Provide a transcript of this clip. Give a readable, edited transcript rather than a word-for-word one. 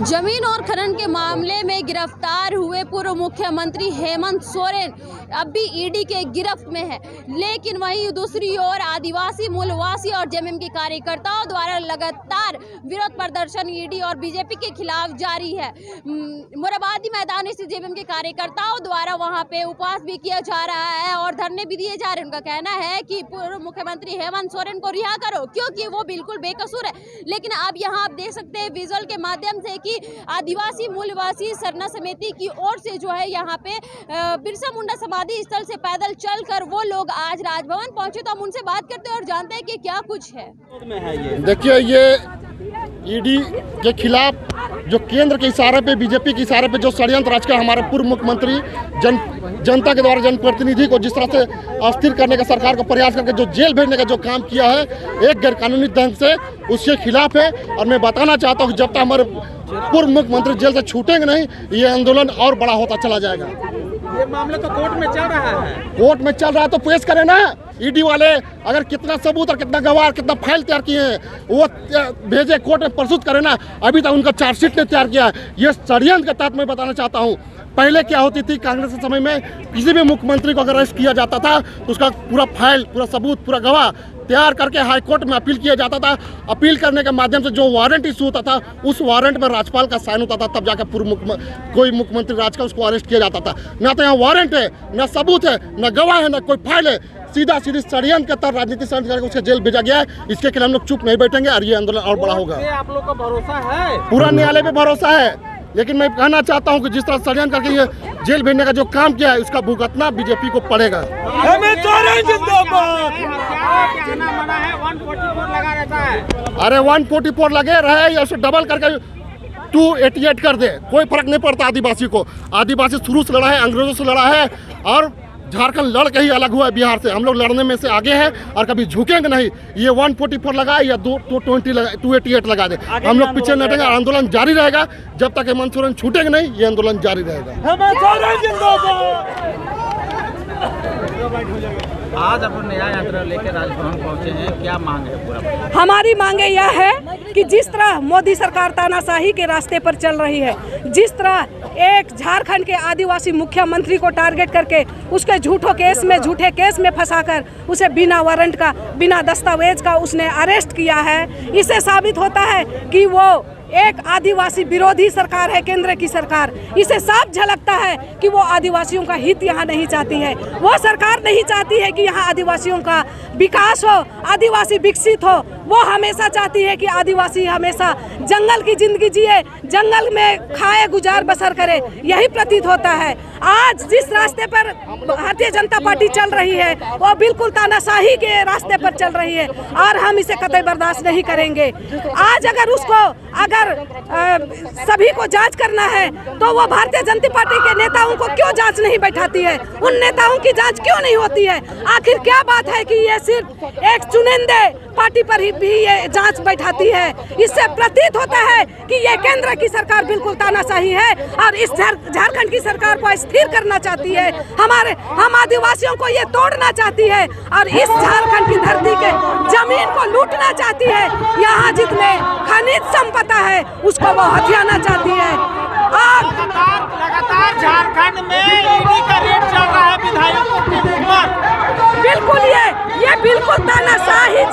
जमीन और खनन के मामले में गिरफ्तार हुए पूर्व मुख्यमंत्री हेमंत सोरेन अब भी ईडी के गिरफ्त में है, लेकिन वहीं दूसरी ओर आदिवासी मूलवासी और जेएमएम के कार्यकर्ताओं द्वारा लगातार विरोध प्रदर्शन ईडी और बीजेपी के खिलाफ जारी है। मोरहाबादी मैदान स्थित जेएमएम के कार्यकर्ताओं द्वारा वहां पे उपवास भी किया जा रहा है और धरने भी दिए जा रहे हैं। उनका कहना है कि पूर्व मुख्यमंत्री हेमंत सोरेन को रिहा करो क्योंकि वो बिल्कुल बेकसूर है। लेकिन अब यहाँ आप देख सकते हैं विजुअल के माध्यम से कि आदिवासी मूलवासी सरना समिति की ओर से जो है यहाँ पे बिरसा मुंडा समाधि स्थल से पैदल चलकर वो लोग आज राजभवन पहुंचे। तो हम उनसे बात करते हैं और जानते हैं कि क्या कुछ है। देखिए, ये ईडी के खिलाफ जो केंद्र के इशारे पे, बीजेपी के इशारे पे जो षड्यंत्र राजकर हमारे पूर्व मुख्यमंत्री जनता के द्वारा जनप्रतिनिधि को जिस तरह से अस्थिर करने का सरकार को प्रयास करके जो जेल भेजने का जो काम किया है एक गैरकानूनी ढंग से, उसके खिलाफ है। और मैं बताना चाहता हूँ कि जब तक हमारे पूर्व मुख्यमंत्री जेल से छूटेंगे नहीं, ये आंदोलन और बड़ा होता चला जाएगा। ये मामला तो कोर्ट में चल रहा है। कोर्ट में चल रहा है तो पेश करें ना। ईडी वाले अगर कितना सबूत और कितना गवाह, कितना फाइल तैयार किए हैं वो भेजे कोर्ट में प्रस्तुत करें ना। अभी तक उनका चार्जशीट नहीं तैयार किया है। ये षड्यंत्र के तहत मैं बताना चाहता हूँ। पहले क्या होती थी, कांग्रेस के समय में किसी भी मुख्यमंत्री को अगर अरेस्ट किया जाता था तो उसका पूरा फाइल, पूरा सबूत, पूरा गवाह तैयार करके हाई कोर्ट में अपील किया जाता था। अपील करने के माध्यम से जो वारंट इशू होता था उस वारंट पर राज्यपाल का साइन होता था, तब जाकर कोई मुख्यमंत्री राज्य का उसको अरेस्ट किया जाता था। ना तो यहाँ वारंट है, ना सबूत है, ना गवाह है, ना कोई फाइल है। सीधा सीधी षड्यंत्र के तहत राजनीतिक षड्यंत्र करके उसके जेल भेजा गया है। इसके खिलाफ हम लोग चुप नहीं बैठेंगे और ये आंदोलन और बड़ा होगा। आप लोग का भरोसा है? पूरा न्यायालय पे भरोसा है। लेकिन मैं कहना चाहता हूं कि जिस तरह षड्यंत्र करके ये जेल भेजने का जो काम किया है उसका भुगतना बीजेपी को पड़ेगा। अरे 144 लगे रहे या उसे डबल करके 288 कर दे, कोई फर्क नहीं पड़ता आदिवासी को। आदिवासी शुरू से लड़ा है, अंग्रेजों से लड़ा है और झारखंड लड़ के ही अलग हुआ है बिहार से। हम लोग लड़ने में से आगे हैं और कभी झुकेंगे नहीं। ये 144 लगाए या 288 लगा दे, हम लोग पीछे नहीं हटेंगे। आंदोलन जारी रहेगा जब तक हेमंत सोरेन छूटेंगे नहीं। ये आंदोलन जारी रहेगा। आज अपन न्याय यात्रा लेकर राजभवन पहुंचे हैं, क्या मांग है? पूरा हमारी मांगे यह है कि जिस तरह मोदी सरकार तानाशाही के रास्ते पर चल रही है, जिस तरह एक झारखंड के आदिवासी मुख्यमंत्री को टारगेट करके उसके झूठे केस में फंसाकर उसे बिना वारंट का, बिना दस्तावेज का उसने अरेस्ट किया है, इससे साबित होता है कि वो एक आदिवासी विरोधी सरकार है, केंद्र की सरकार। इसे साफ झलकता है कि वो आदिवासियों का हित यहाँ नहीं चाहती है। वो सरकार नहीं चाहती है कि यहाँ आदिवासियों का विकास हो, आदिवासी विकसित हो। वो हमेशा चाहती है कि आदिवासी हमेशा जंगल की जिंदगी जिए, जंगल में खाए, गुजार बसर करे। यही प्रतीत होता है। आज जिस रास्ते पर भारतीय जनता पार्टी चल रही है वो बिल्कुल तानाशाही के रास्ते पर चल रही है और हम इसे कतई बर्दाश्त नहीं करेंगे। आज अगर सभी को जांच करना है तो वो भारतीय जनता पार्टी के नेताओं को क्यों जांच नहीं बैठाती है? उन नेताओं की जांच क्यों नहीं होती है? आखिर क्या बात है कि ये सिर्फ एक चुनिंदे पार्टी पर ही भी ये जांच बैठाती है? इससे प्रतीत होता है कि ये केंद्र की सरकार बिल्कुल तानाशाही है और इस झारखंड की सरकार को स्थिर करना चाहती है। हम आदिवासियों को ये तोड़ना चाहती है और इस झारखंड की धरती के जमीन को लूटना चाहती है। यहाँ जितने खनिज संपदा है उसको वो हथियाना चाहती है। और लगातार झारखंड में ईडी का रेड चल रहा है विधायकों के ऊपर। बिल्कुल ये बिल्कुल तानाशाही